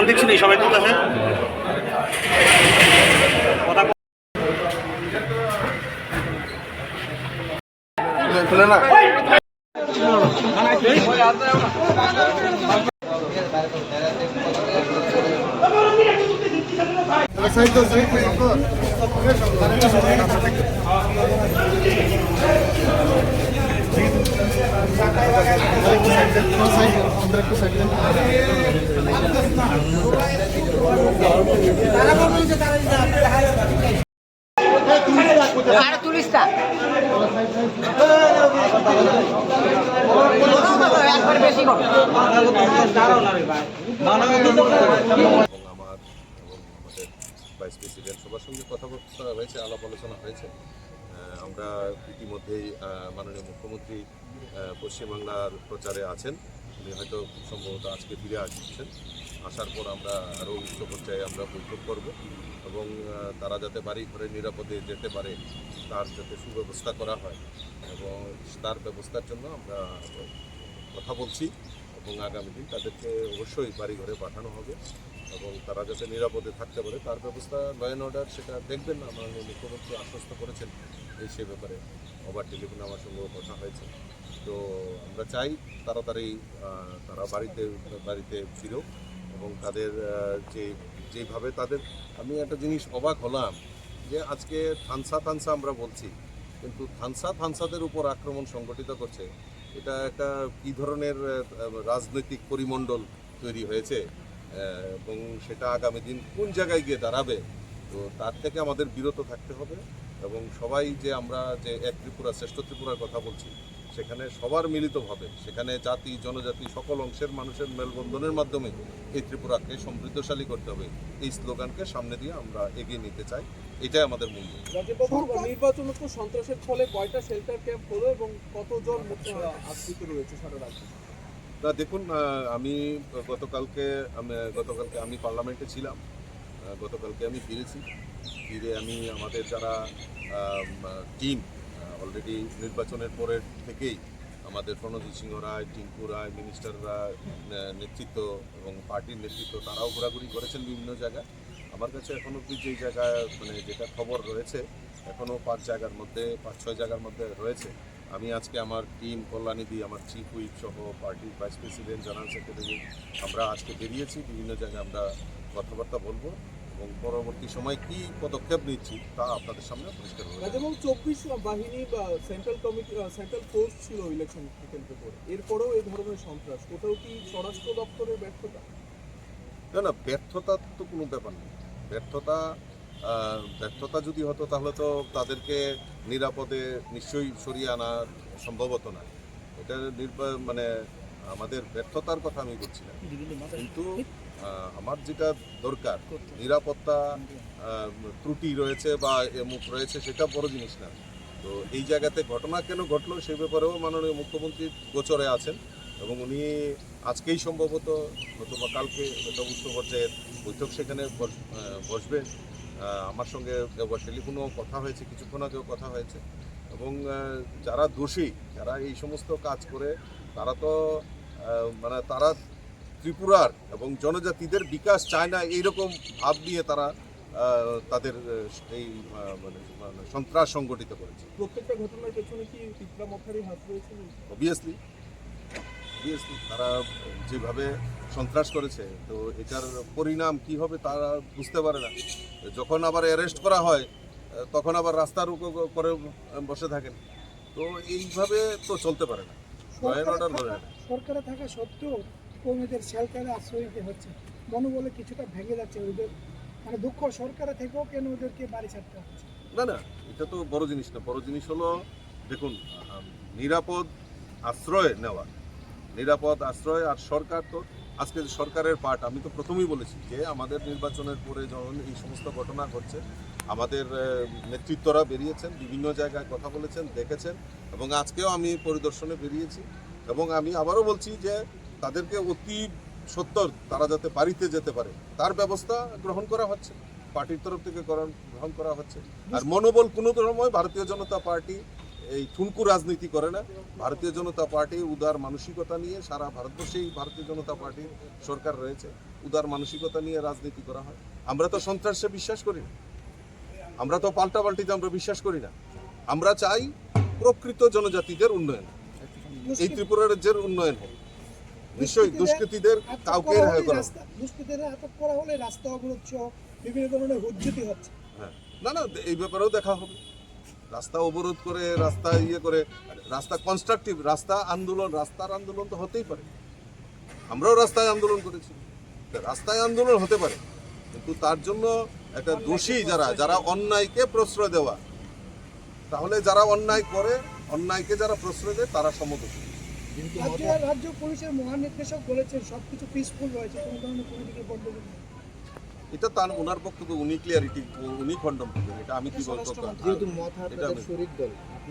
দেখছি না সবাই তুলতে আছে তুলে না তুলিসটা ভাইস প্রেসিডেন্ট সবার সঙ্গে কথাবার্তা হয়েছে, আলাপ আলোচনা হয়েছে। আমরা ইতিমধ্যেই মাননীয় মুখ্যমন্ত্রী পশ্চিমবাংলার প্রচারে আছেন। উনি হয়তো খুব সম্ভবত আজকে ফিরে আসছেন। আসার পর আমরা আরও উচ্চ পর্যায়ে আমরা বৈঠক করব এবং তারা যাতে বাড়ি ঘরে নিরাপদে যেতে পারে তার যাতে সুব্যবস্থা করা হয় এবং তার ব্যবস্থার জন্য আমরা কথা বলছি এবং আগামী দিন তাদেরকে অবশ্যই বাড়ি ঘরে পাঠানো হবে এবং তারা যাতে নিরাপদে থাকতে পারে তার ব্যবস্থা ল অ্যান্ড অর্ডার সেটা দেখবেন না। মাননীয় মুখ্যমন্ত্রী আশ্বস্ত করেছেন সে ব্যাপারে, ওভার টেলিফোনে আমার সঙ্গেও কথা হয়েছে। তো আমরা চাই তাড়াতাড়ি তারা বাড়িতে ফিরুক এবং তাদের যেভাবে তাদের আমি একটা জিনিস অবাক হলাম যে আজকে থানসা আমরা বলছি, কিন্তু থানসাদের উপর আক্রমণ সংগঠিত করছে। এটা একটা কী ধরনের রাজনৈতিক পরিমণ্ডল তৈরি হয়েছে এবং সেটা আগামী দিন কোন জায়গায় গিয়ে দাঁড়াবে, তো তার থেকে আমাদের বিরত থাকতে হবে এবং সবাই যে আমরা যে এক ত্রিপুরা শ্রেষ্ঠ ত্রিপুরার কথা বলছি সেখানে সবার মিলিতভাবে সেখানে জাতি জনজাতি সকল অংশের মানুষের মেলবন্ধনের মাধ্যমে এই ত্রিপুরাকে সমৃদ্ধশালী করতে হবে, এই স্লোগানকে সামনে দিয়ে আমরা এগিয়ে নিতে চাই। এটাই আমাদের মূল্য। নির্বাচন তো সন্ত্রাসের ফলে কয়টা শেল্টার ক্যাম্প হলো এবং কতজন আশ্রিত রয়েছে সারা রাজ্যে? না দেখুন, আমি গতকালকে আমি পার্লামেন্টে ছিলাম, গতকালকে আমি ফিরে আমি আমাদের যারা টিম অলরেডি নির্বাচনের পরের থেকেই আমাদের প্রণজিৎ সিংহ রায়, টিঙ্কু রায়, মিনিস্টাররা নেতৃত্ব এবং পার্টির নেতৃত্ব তারাও ঘোরাঘুরি করেছেন বিভিন্ন জায়গায়। আমার কাছে এখনও অবধি যেই জায়গায় যেটা খবর রয়েছে এখনও 5-6 জায়গার মধ্যে রয়েছে। আমি আজকে আমার টিম কল্যাণীদি, আমার চিফ হুইপ সহ পার্টির ভাইস প্রেসিডেন্ট, জেনারেল সেক্রেটারি আমরা আজকে বেরিয়েছি, বিভিন্ন জায়গায় আমরা কথাবার্তা বলবো এবং পরবর্তী সময় কি পদক্ষেপ নিচ্ছি তা আপনাদের সামনে পরিষ্কার হবে। যেমন 24 বাহিনী বা সেন্ট্রাল ফোর্স ছিল ইলেকশন কেন্দ্রের পর, এরপরেও এই ধরনের সন্ত্রাস, কোথাও কি স্বরাষ্ট্র দপ্তরের ব্যর্থতা? না, ব্যর্থতা তো কোনো ব্যাপার নেই। ব্যর্থতা যদি হতো তাহলে তো তাদেরকে নিরাপদে নিশ্চয়ই সরিয়ে আনা সম্ভব হতো না। এটা আমাদের ব্যর্থতার কথা আমি বলছি না, কিন্তু আমার যেটা দরকার নিরাপত্তা ত্রুটি রয়েছে বা এমুক রয়েছে সেটা বড় জিনিস না। তো এই জায়গাতে ঘটনা কেন ঘটলো সেই ব্যাপারেও মাননীয় মুখ্যমন্ত্রী গোচরে আছেন এবং উনি আজকেই সম্ভবত অথবা কালকে একটা উচ্চ পর্যায়ের বৈঠক সেখানে বসবেন। আমার সঙ্গে টেলিফোনেও কথা হয়েছে, কিছুক্ষণ আগেও কথা হয়েছে এবং যারা দোষী, যারা এই সমস্ত কাজ করে তারা তো তারা ত্রিপুরার এবং জনজাতিদের বিকাশ চায় না এইরকম ভাব নিয়ে তারা তাদের এই সন্ত্রাস সংগঠিত করেছে। প্রত্যেকটা ঘটনার পেছনে কি ত্রিপুরা মথারই হাত রয়েছে? অবভিয়াসলি তারা যেভাবে সন্ত্রাস করেছে, তো এটার পরিণাম কি হবে তারা বুঝতে পারে না। যখন আবার অ্যারেস্ট করা হয় তখন আবার রাস্তার উপর করে বসে থাকেন, তো এইভাবে তো চলতে পারে না। সরকারে থাকা সত্ত্বেও কর্মীদের শেল্টারে আশ্রয় দিতে হচ্ছে, মনোবলে কিছুটা ভেঙে যাচ্ছে ওদের, দুঃখ সরকারে থেকেও কেন ওদেরকে বাড়ি ছাড়তে হচ্ছে? না, এটা তো বড় জিনিস না। বড় জিনিস হলো দেখুন নিরাপদ আশ্রয় নেওয়া, আর সরকার তো আজকে সরকারের পার্ট। আমি তো প্রথমেই বলেছি যে আমাদের নির্বাচনের পরে যখন এই সমস্ত ঘটনা ঘটছে আমাদের নেতৃত্বরা বেরিয়েছেন, বিভিন্ন জায়গায় কথা বলেছেন, দেখেছেন, এবং আজকেও আমি পরিদর্শনে বেরিয়েছি। এবং আমি আবারও বলছি যে তাদেরকে অতি সত্বর তারা যাতে বাড়িতে যেতে পারে তার ব্যবস্থা গ্রহণ করা হচ্ছে, পার্টির তরফ থেকে গ্রহণ করা হচ্ছে। আর মনোবল কোনো সময় ভারতীয় জনতা পার্টি এই ঠুনকু রাজনীতি করে না। ভারতীয় জনতা পার্টি উদার মানসিকতা নিয়ে, সারা ভারতবর্ষেই ভারতীয় জনতা পার্টির সরকার রয়েছে, উদার মানসিকতা নিয়ে রাজনীতি করা হয়। আমরা তো সন্ত্রাসে বিশ্বাস করি না, আমরা তো পাল্টাপাল্টিতে আমরা বিশ্বাস করি না। আমরা চাই প্রকৃত জনজাতিদের উন্নয়ন, এই ত্রিপুরা রাজ্যের উন্নয়ন হোক। নিশ্চয়ই দুষ্কৃতীদের কাউকে রেহাই করা হবে না। দুষ্কৃতীরা আটক করা হলে রাস্তা অবরোধ সহ বিভিন্ন ধরনের হুজ্জতি হচ্ছে। হ্যাঁ, না না, এই ব্যাপারেও দেখা হবে। রাস্তা অবরোধ করে, রাস্তা করে, রাস্তা কনস্ট্রাকটিভ, রাস্তার আন্দোলন তো হতেই পারে। আমরাও রাস্তায় আন্দোলন করেছি, রাস্তায় আন্দোলন হতে পারে, কিন্তু তার জন্য একটা দোষী যারা অন্যায়কে প্রশ্রয় দেওয়া, তাহলে যারা অন্যায় করে, অন্যায়কে যারা প্রশ্রয় দেয় তারা সমদোষী। রাজ্য পুলিশের মহানির্দেশক বলেছেন সবকিছু পিসফুল রয়েছে, কোনো ধরনের কোনো দিকে গন্ডগোল নেই। এটা তার ওনার বক্তব্য, উনি খণ্ডন করবেন, এটা আমি কি বলবো? যেহেতু মত এটা শরিক দল, আপনি